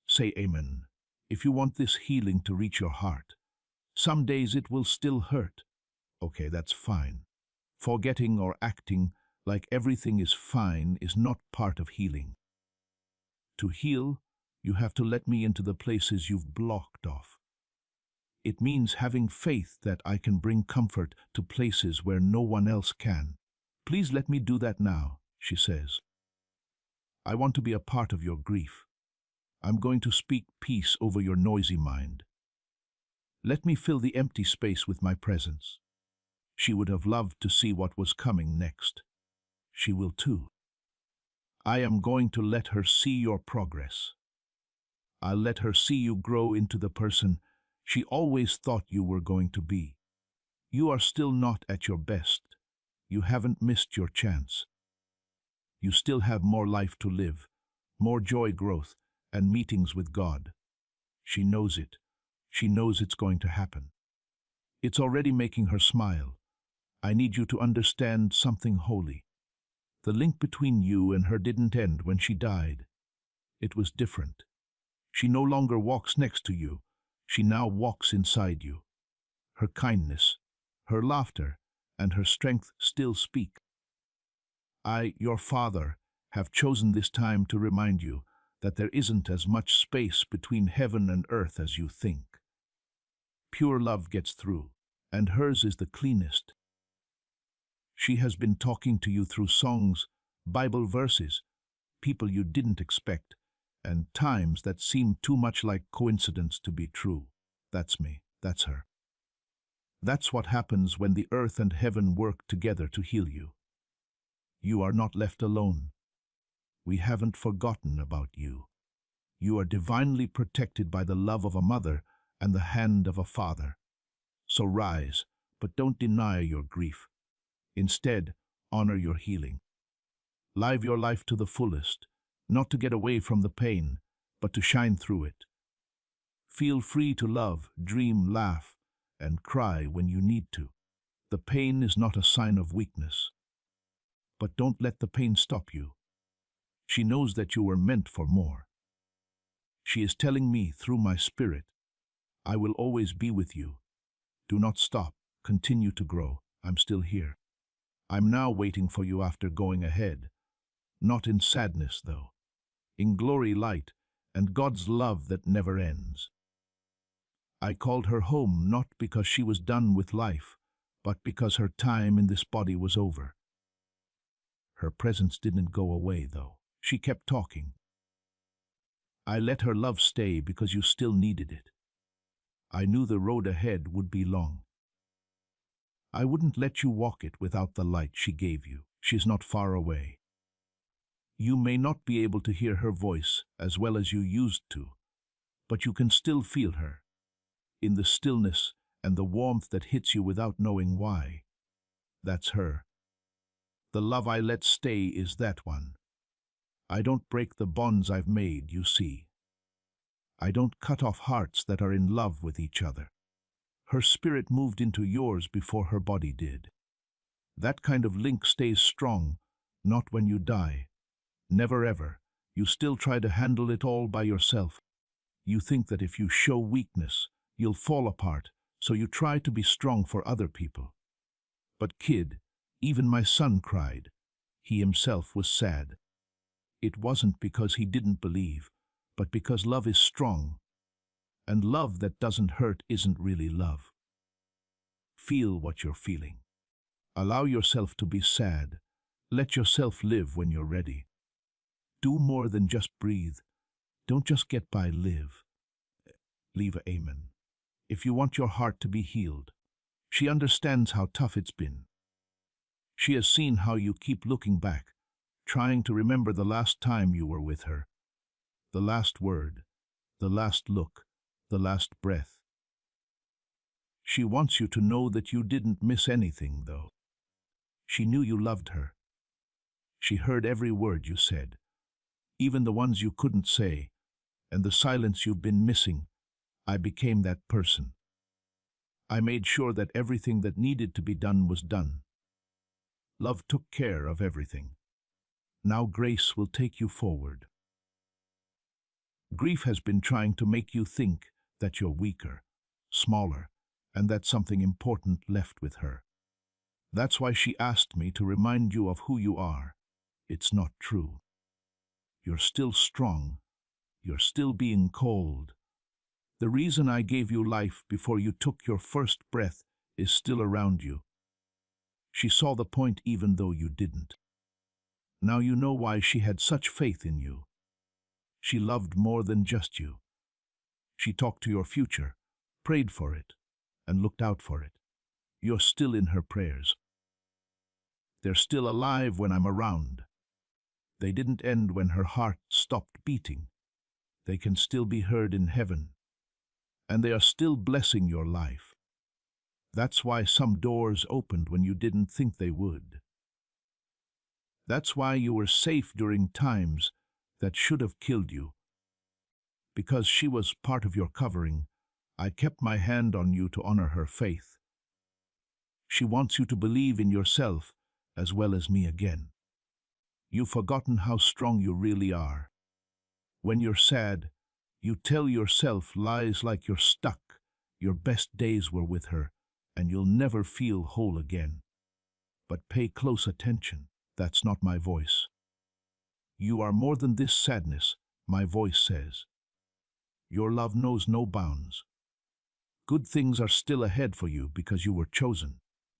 Say amen. If you want this healing to reach your heart, some days it will still hurt. Okay, that's fine. Forgetting or acting like everything is fine is not part of healing. To heal, you have to let me into the places you've blocked off. It means having faith that I can bring comfort to places where no one else can. Please let me do that now, she says. I want to be a part of your grief. I'm going to speak peace over your noisy mind. Let me fill the empty space with my presence. She would have loved to see what was coming next. She will too. I am going to let her see your progress. I'll let her see you grow into the person she always thought you were going to be. You are still not at your best. You haven't missed your chance. You still have more life to live, more joy growth, and meetings with God. She knows it. She knows it's going to happen. It's already making her smile. I need you to understand something holy. The link between you and her didn't end when she died. It was different. She no longer walks next to you. She now walks inside you. Her kindness, her laughter, and her strength still speak. I, your father, have chosen this time to remind you that there isn't as much space between heaven and earth as you think. Pure love gets through, and hers is the cleanest. She has been talking to you through songs, Bible verses, people you didn't expect, and times that seemed too much like coincidence to be true. That's me. That's her. That's what happens when the earth and heaven work together to heal you. You are not left alone. We haven't forgotten about you. You are divinely protected by the love of a mother and the hand of a father. So rise, but don't deny your grief. Instead, honor your healing. Live your life to the fullest, not to get away from the pain, but to shine through it. Feel free to love, dream, laugh, and cry when you need to. The pain is not a sign of weakness. But don't let the pain stop you. She knows that you were meant for more. She is telling me through my spirit, I will always be with you. Do not stop. Continue to grow. I'm still here. I'm now waiting for you after going ahead. Not in sadness, though. In glory light and God's love that never ends. I called her home not because she was done with life, but because her time in this body was over. Her presence didn't go away, though. She kept talking. I let her love stay because you still needed it. I knew the road ahead would be long. I wouldn't let you walk it without the light she gave you. She's not far away. You may not be able to hear her voice as well as you used to, but you can still feel her, in the stillness and the warmth that hits you without knowing why. That's her. The love I let stay is that one. I don't break the bonds I've made, you see. I don't cut off hearts that are in love with each other. Her spirit moved into yours before her body did. That kind of link stays strong, not when you die. Never ever. You still try to handle it all by yourself. You think that if you show weakness, you'll fall apart, so you try to be strong for other people. But kid, even my son cried. He himself was sad. It wasn't because he didn't believe, but because love is strong. And love that doesn't hurt isn't really love. Feel what you're feeling. Allow yourself to be sad. Let yourself live when you're ready. Do more than just breathe. Don't just get by, live. Leva, amen. If you want your heart to be healed, she understands how tough it's been. She has seen how you keep looking back, trying to remember the last time you were with her. The last word, the last look, the last breath. She wants you to know that you didn't miss anything, though. She knew you loved her. She heard every word you said, even the ones you couldn't say, and the silence you've been missing. I became that person. I made sure that everything that needed to be done was done. Love took care of everything. Now grace will take you forward. Grief has been trying to make you think that you're weaker, smaller, and that something important left with her. That's why she asked me to remind you of who you are. It's not true. You're still strong. You're still being called. The reason I gave you life before you took your first breath is still around you. She saw the point even though you didn't. Now you know why she had such faith in you. She loved more than just you. She talked to your future, prayed for it, and looked out for it. You're still in her prayers. They're still alive when I'm around. They didn't end when her heart stopped beating. They can still be heard in heaven. And they are still blessing your life. That's why some doors opened when you didn't think they would. That's why you were safe during times that should have killed you. Because she was part of your covering, I kept my hand on you to honor her faith. She wants you to believe in yourself as well as me again. You've forgotten how strong you really are. When you're sad, you tell yourself lies like you're stuck. Your best days were with her, and you'll never feel whole again. But pay close attention. That's not my voice. You are more than this sadness, my voice says. Your love knows no bounds. Good things are still ahead for you because you were chosen.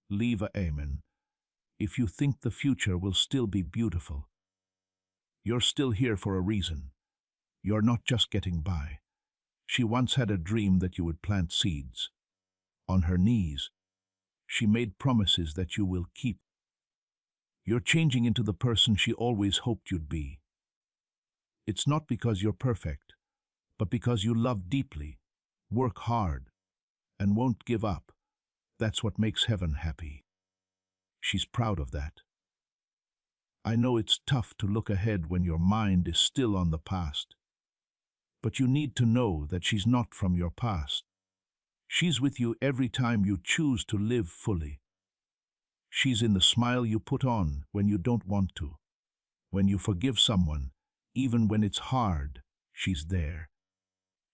Leva, amen. If you think the future will still be beautiful, you're still here for a reason. You're not just getting by. She once had a dream that you would plant seeds. On her knees, she made promises that you will keep. You're changing into the person she always hoped you'd be. It's not because you're perfect, but because you love deeply, work hard, and won't give up. That's what makes heaven happy. She's proud of that. I know it's tough to look ahead when your mind is still on the past. But you need to know that she's not from your past. She's with you every time you choose to live fully. She's in the smile you put on when you don't want to. When you forgive someone, even when it's hard, she's there.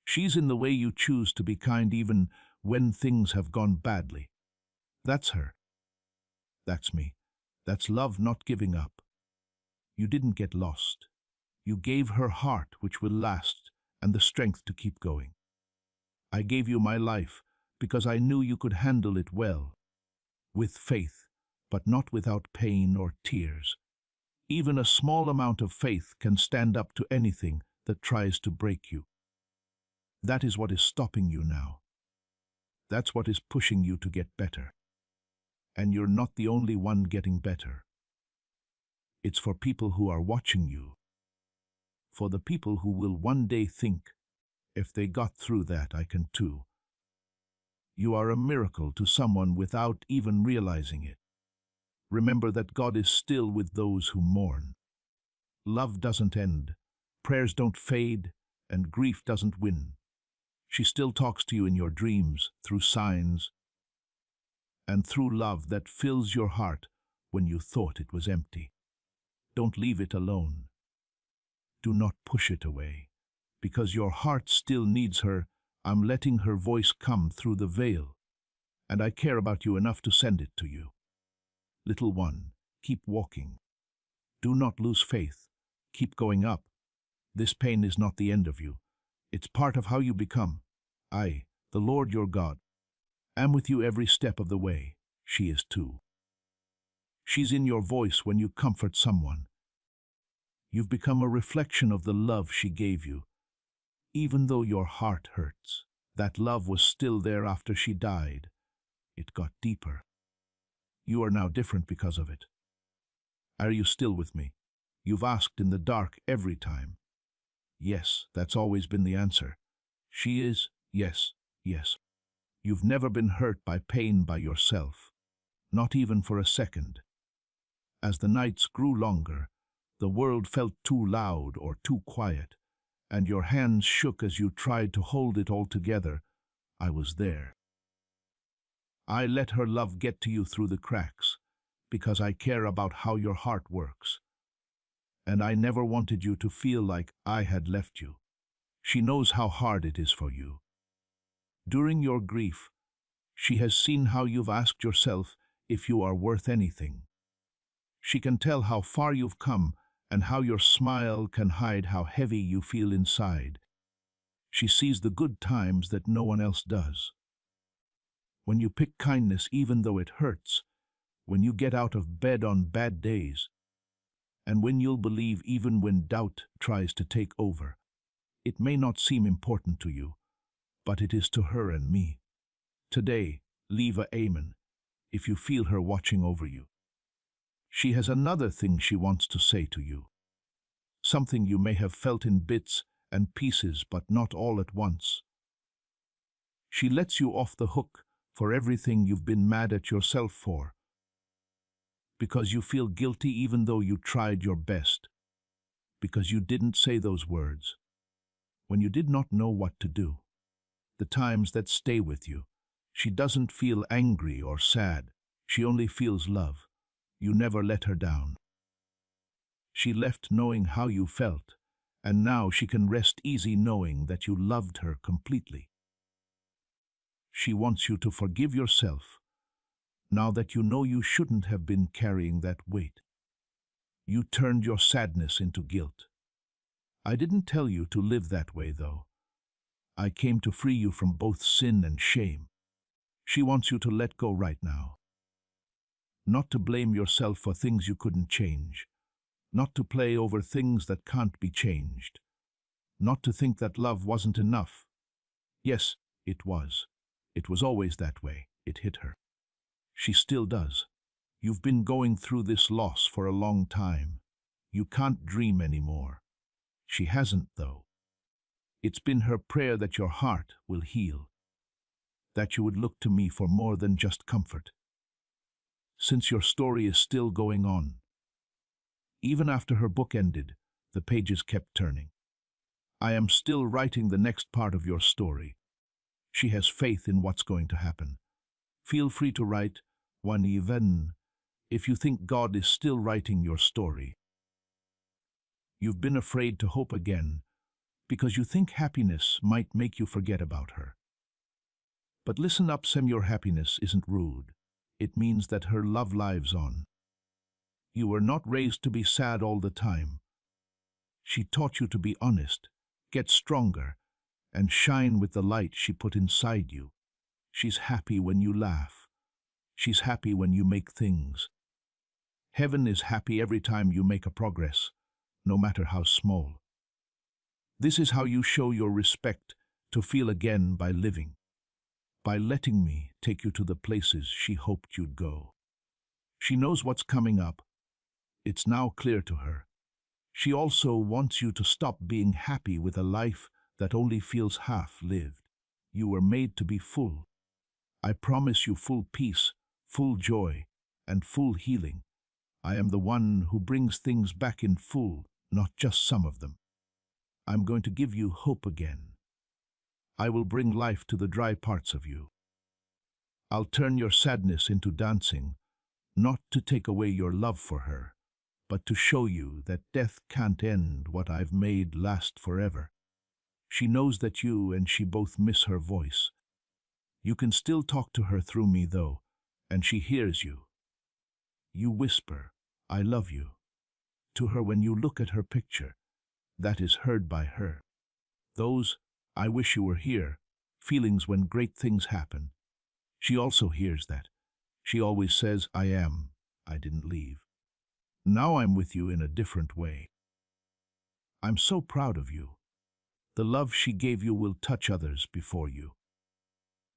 She's in the way you choose to be kind even when things have gone badly. That's her. That's me. That's love not giving up. You didn't get lost. You gave her heart which will last and the strength to keep going. I gave you my life because I knew you could handle it well. With faith, but not without pain or tears. Even a small amount of faith can stand up to anything that tries to break you. That is what is stopping you now. That's what is pushing you to get better. And you're not the only one getting better. It's for people who are watching you. For the people who will one day think, if they got through that, I can too. You are a miracle to someone without even realizing it. Remember that God is still with those who mourn. Love doesn't end, prayers don't fade, and grief doesn't win. She still talks to you in your dreams, through signs, and through love that fills your heart when you thought it was empty. Don't leave it alone. Do not push it away. Because your heart still needs her, I'm letting her voice come through the veil, and I care about you enough to send it to you. Little one, keep walking. Do not lose faith. Keep going up. This pain is not the end of you. It's part of how you become. I, the Lord your God, am with you every step of the way. She is too. She's in your voice when you comfort someone. You've become a reflection of the love she gave you. Even though your heart hurts, that love was still there after she died. It got deeper. You are now different because of it. Are you still with me? You've asked in the dark every time. Yes, that's always been the answer. She is, yes, yes. You've never been hurt by pain by yourself, not even for a second. As the nights grew longer, the world felt too loud or too quiet, and your hands shook as you tried to hold it all together. I was there. I let her love get to you through the cracks, because I care about how your heart works. And I never wanted you to feel like I had left you. She knows how hard it is for you. During your grief, she has seen how you've asked yourself if you are worth anything. She can tell how far you've come and how your smile can hide how heavy you feel inside. She sees the good times that no one else does. When you pick kindness even though it hurts, when you get out of bed on bad days, and when you'll believe even when doubt tries to take over. It may not seem important to you, but it is to her and me. Today, leave a amen if you feel her watching over you. She has another thing she wants to say to you. Something you may have felt in bits and pieces, but not all at once. She lets you off the hook for everything you've been mad at yourself for, because you feel guilty even though you tried your best, because you didn't say those words, when you did not know what to do. The times that stay with you, she doesn't feel angry or sad, she only feels love. You never let her down. She left knowing how you felt, and now she can rest easy knowing that you loved her completely. She wants you to forgive yourself, now that you know you shouldn't have been carrying that weight. You turned your sadness into guilt. I didn't tell you to live that way, though. I came to free you from both sin and shame. She wants you to let go right now. Not to blame yourself for things you couldn't change. Not to play over things that can't be changed. Not to think that love wasn't enough. Yes, it was. It was always that way. It hit her. She still does. You've been going through this loss for a long time. You can't dream anymore. She hasn't, though. It's been her prayer that your heart will heal, that you would look to me for more than just comfort. Since your story is still going on. Even after her book ended, the pages kept turning. I am still writing the next part of your story. She has faith in what's going to happen. Feel free to write one even if you think God is still writing your story. You've been afraid to hope again because you think happiness might make you forget about her. But listen up, Sem, your happiness isn't rude. It means that her love lives on. You were not raised to be sad all the time. She taught you to be honest, get stronger, and shine with the light she put inside you. She's happy when you laugh. She's happy when you make things. Heaven is happy every time you make a progress, no matter how small. This is how you show your respect to feel again by living. by letting me take you to the places she hoped you'd go. She knows what's coming up. It's now clear to her. She also wants you to stop being happy with a life that only feels half lived. You were made to be full. I promise you full peace, full joy, and full healing. I am the one who brings things back in full, not just some of them. I'm going to give you hope again. I will bring life to the dry parts of you. I'll turn your sadness into dancing, not to take away your love for her, but to show you that death can't end what I've made last forever. She knows that you and she both miss her voice. You can still talk to her through me, though, and she hears you. You whisper, "I love you," to her when you look at her picture. That is heard by her. Those, "I wish you were here," feelings when great things happen. She also hears that. She always says, "I am. I didn't leave. Now I'm with you in a different way." I'm so proud of you. The love she gave you will touch others before you.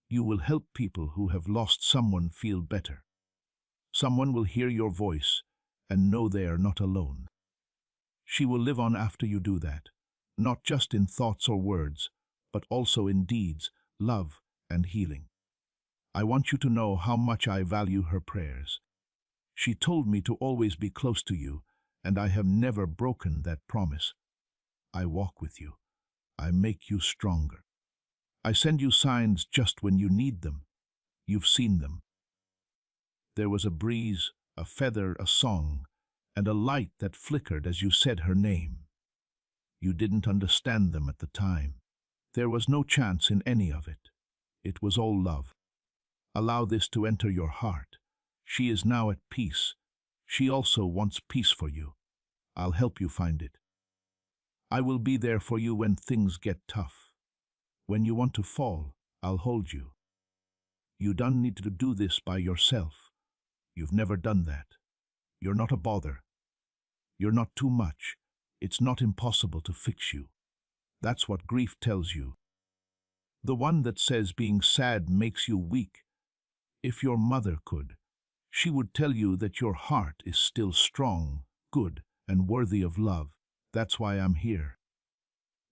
You will help people who have lost someone feel better. Someone will hear your voice and know they are not alone. She will live on after you do that, not just in thoughts or words, but also in deeds, love, and healing. I want you to know how much I value her prayers. She told me to always be close to you, and I have never broken that promise. I walk with you. I make you stronger. I send you signs just when you need them. You've seen them. There was a breeze, a feather, a song, and a light that flickered as you said her name. You didn't understand them at the time. There was no chance in any of it. It was all love. Allow this to enter your heart. She is now at peace. She also wants peace for you. I'll help you find it. I will be there for you when things get tough. When you want to fall, I'll hold you. You don't need to do this by yourself. You've never done that. You're not a bother. You're not too much. It's not impossible to fix you. That's what grief tells you. The one that says being sad makes you weak. If your mother could, she would tell you that your heart is still strong, good, and worthy of love. That's why I'm here.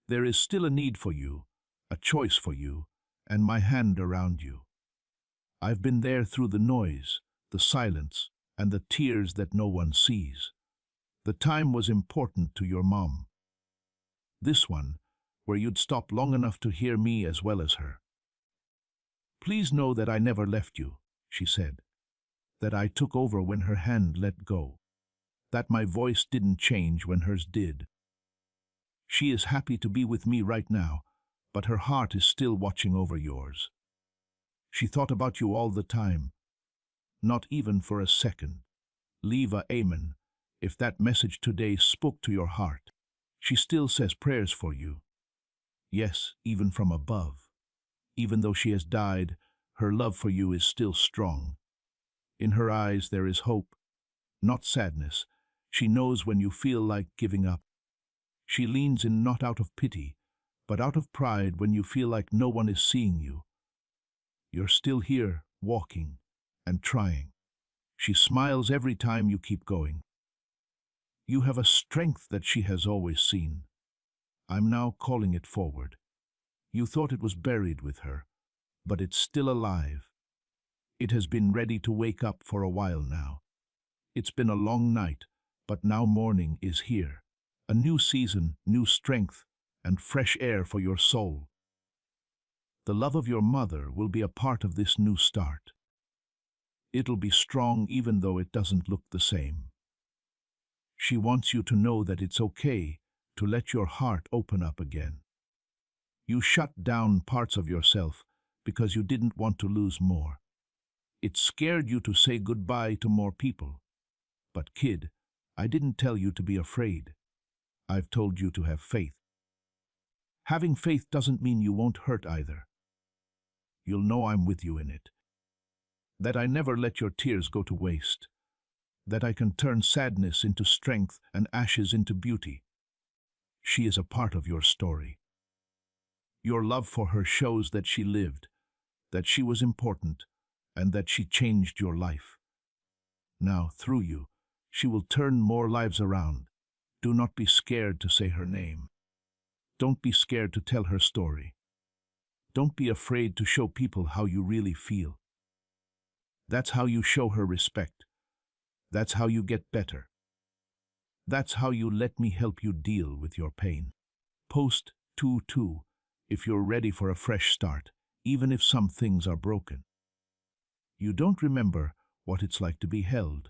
There is still a need for you, a choice for you, and my hand around you. I've been there through the noise, the silence, and the tears that no one sees. The time was important to your mom. This one, where you'd stop long enough to hear me as well as her. "Please know that I never left you," she said. That I took over when her hand let go. That my voice didn't change when hers did. She is happy to be with me right now, but her heart is still watching over yours. She thought about you all the time. Not even for a second. Leva Amen, if that message today spoke to your heart. She still says prayers for you. Yes, even from above. Even though she has died, her love for you is still strong. In her eyes there is hope, not sadness. She knows when you feel like giving up. She leans in not out of pity, but out of pride when you feel like no one is seeing you. You're still here, walking and trying. She smiles every time you keep going. You have a strength that she has always seen. I'm now calling it forward. You thought it was buried with her, but it's still alive. It has been ready to wake up for a while now. It's been a long night, but now morning is here. A new season, new strength, and fresh air for your soul. The love of your mother will be a part of this new start. It'll be strong even though it doesn't look the same. She wants you to know that it's okay to let your heart open up again. You shut down parts of yourself because you didn't want to lose more. It scared you to say goodbye to more people. But kid, I didn't tell you to be afraid. I've told you to have faith. Having faith doesn't mean you won't hurt either. You'll know I'm with you in it. That I never let your tears go to waste. That I can turn sadness into strength and ashes into beauty. She is a part of your story. Your love for her shows that she lived, that she was important, and that she changed your life. Now, through you, she will turn more lives around. Do not be scared to say her name. Don't be scared to tell her story. Don't be afraid to show people how you really feel. That's how you show her respect. That's how you get better. That's how you let me help you deal with your pain. Post 2-2 if you're ready for a fresh start, even if some things are broken. You don't remember what it's like to be held,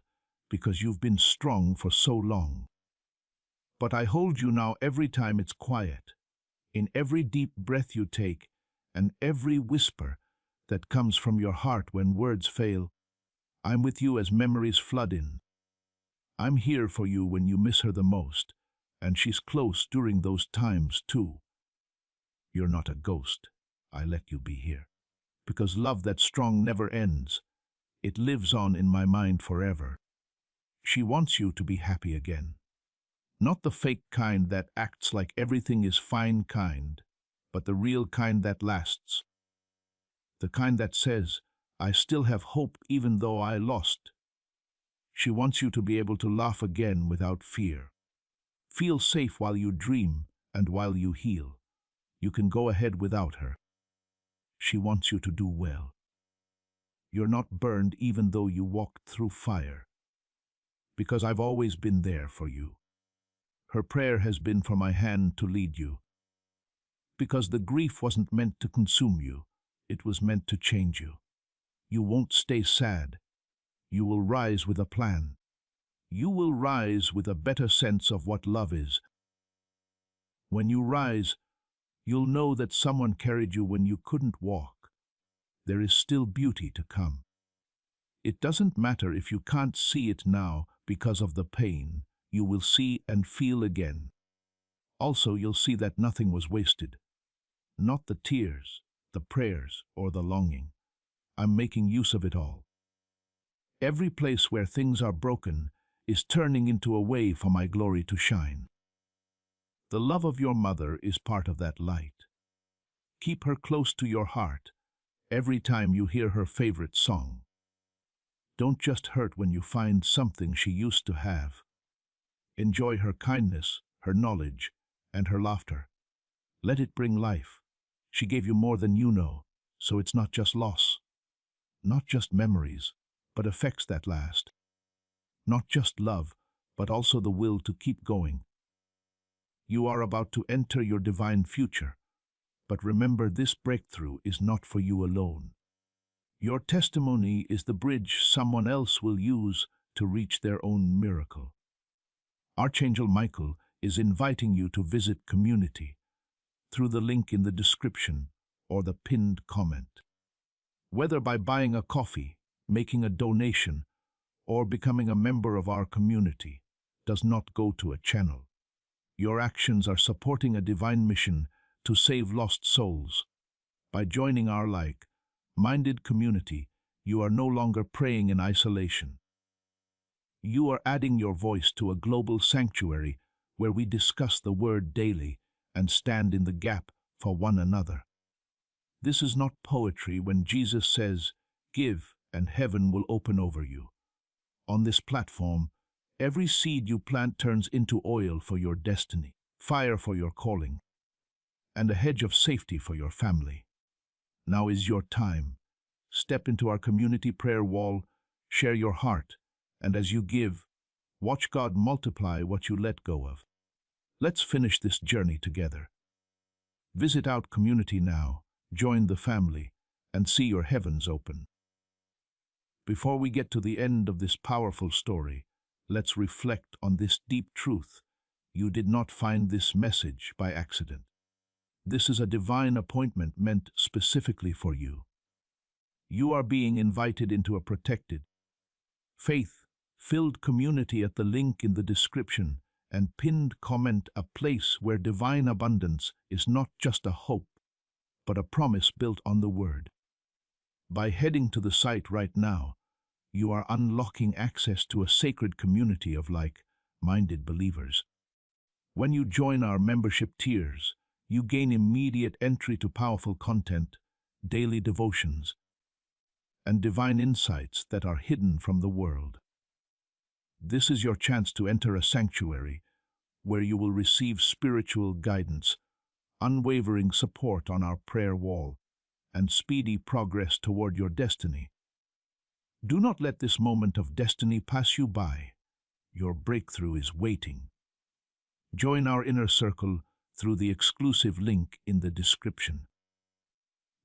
because you've been strong for so long. But I hold you now every time it's quiet, in every deep breath you take, and every whisper that comes from your heart when words fail. I'm with you as memories flood in. I'm here for you when you miss her the most, and she's close during those times too. You're not a ghost. I let you be here. Because love that's strong never ends. It lives on in my mind forever. She wants you to be happy again. Not the fake kind that acts like everything is fine kind, but the real kind that lasts. The kind that says, I still have hope even though I lost. She wants you to be able to laugh again without fear. Feel safe while you dream and while you heal. You can go ahead without her. She wants you to do well. You're not burned even though you walked through fire. Because I've always been there for you. Her prayer has been for my hand to lead you. Because the grief wasn't meant to consume you, it was meant to change you. You won't stay sad. You will rise with a plan. You will rise with a better sense of what love is. When you rise, you'll know that someone carried you when you couldn't walk. There is still beauty to come. It doesn't matter if you can't see it now because of the pain. You will see and feel again. Also, you'll see that nothing was wasted. Not the tears, the prayers, or the longing. I'm making use of it all. Every place where things are broken is turning into a way for my glory to shine. The love of your mother is part of that light. Keep her close to your heart every time you hear her favorite song. Don't just hurt when you find something she used to have. Enjoy her kindness, her knowledge, and her laughter. Let it bring life. She gave you more than you know, so it's not just loss. Not just memories, but effects that last. Not just love, but also the will to keep going. You are about to enter your divine future, but remember this breakthrough is not for you alone. Your testimony is the bridge someone else will use to reach their own miracle. Archangel Michael is inviting you to visit Community through the link in the description or the pinned comment. Whether by buying a coffee, making a donation, or becoming a member of our community, does not go to a channel. Your actions are supporting a divine mission to save lost souls. By joining our like-minded community, you are no longer praying in isolation. You are adding your voice to a global sanctuary where we discuss the word daily and stand in the gap for one another. This is not poetry when Jesus says, "Give, and heaven will open over you." On this platform, every seed you plant turns into oil for your destiny, fire for your calling, and a hedge of safety for your family. Now is your time. Step into our community prayer wall, share your heart, and as you give, watch God multiply what you let go of. Let's finish this journey together. Visit Out Community now, join the family, and see your heavens open. Before we get to the end of this powerful story, let's reflect on this deep truth. You did not find this message by accident. This is a divine appointment meant specifically for you. You are being invited into a protected, faith-filled community at the link in the description and pinned comment, a place where divine abundance is not just a hope, but a promise built on the Word. By heading to the site right now, you are unlocking access to a sacred community of like-minded believers. When you join our membership tiers, you gain immediate entry to powerful content, daily devotions, and divine insights that are hidden from the world. This is your chance to enter a sanctuary where you will receive spiritual guidance, unwavering support on our prayer wall, and speedy progress toward your destiny. Do not let this moment of destiny pass you by. Your breakthrough is waiting. Join our inner circle through the exclusive link in the description.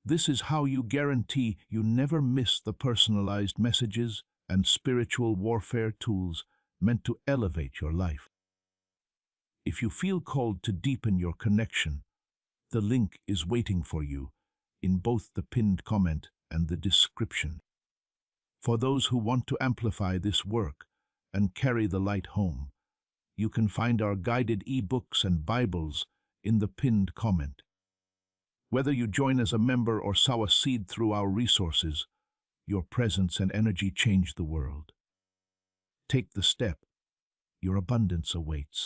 This is how you guarantee you never miss the personalized messages and spiritual warfare tools meant to elevate your life. If you feel called to deepen your connection, the link is waiting for you in both the pinned comment and the description. For those who want to amplify this work and carry the light home, you can find our guided ebooks and Bibles in the pinned comment. Whether you join as a member or sow a seed through our resources, your presence and energy change the world. Take the step. Your abundance awaits.